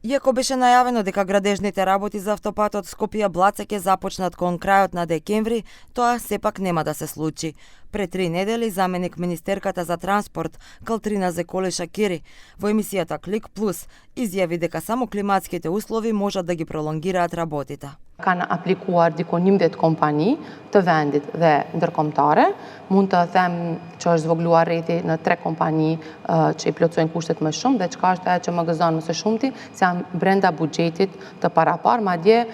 Иако беше најавено дека градежните работи за автопатот Скопје-Блаце ќе започнат кон крајот на декември, тоа сепак нема да се случи. Пред 3 недели заменик министерката за транспорт Калтрина Зеколе-Шакири во емисијата Клик Плюс изјави дека само климатските услови можат да ги пролонгираат работите. Kanë aplikuar diku 11 kompani të vendit dhe ndërkombëtare. Mund të them që është zvogluar rreti në 3 kompani që i plotësojnë kushtet më shumë dhe çka është ajo që më gëzon më së shumti, se janë brenda buxhetit të parapar, madje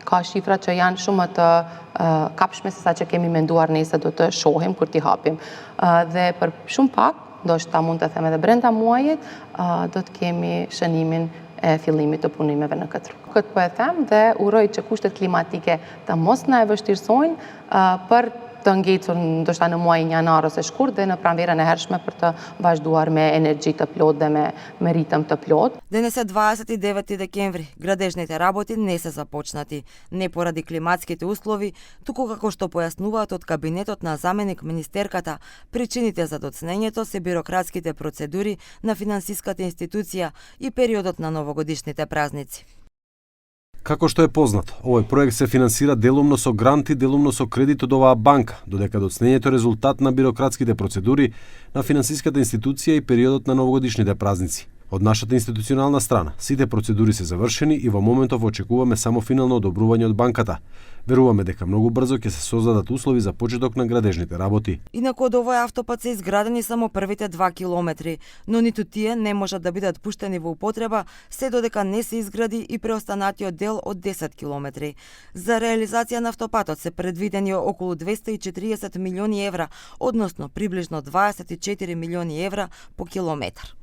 ka shifra që janë shumë të kapshme se sa që kemi menduar ne se do të shohim kur t'i hapim. Dhe për shumë pak, ndoshta mund të them edhe brenda muajit, do të kemi shënimin e fillimit të punimeve në Këtër. Këtë po e them dhe uroj që kushtet klimatike të mos na e vështirësojnë për të ngecur ndoshta në muajin janar ose shkurt dhe në pranverën e hershme për të vazhduar me energji të plot dhe me ritëm të plot. Денес е 29 декември. Градежните работи не се започнати, не поради климатските услови, туку како што појаснуваат од кабинетот на заменик министерката, причините за доцнењето се бирократските процедури на финансиската институција и периодот на новогодишните празници. Како што е познато, овој проект се финансира делумно со гранти, делумно со кредит од оваа банка, додека доцнењето е резултат на бирократските процедури на финансиската институција и периодот на новогодишните празници. Од нашата институционална страна, сите процедури се завршени и во моментов очекуваме само финално одобрување од банката. Веруваме дека многу брзо ќе се создадат услови за почеток на градежните работи. Инаку од овој автопат се изградени само првите 2 километри, но ниту тие не можат да бидат пуштени во употреба се додека не се изгради и преостанатиот дел од 10 километри. За реализација на автопатот се предвидени околу 240 милиони евра, односно приближно 24 милиони евра по километар.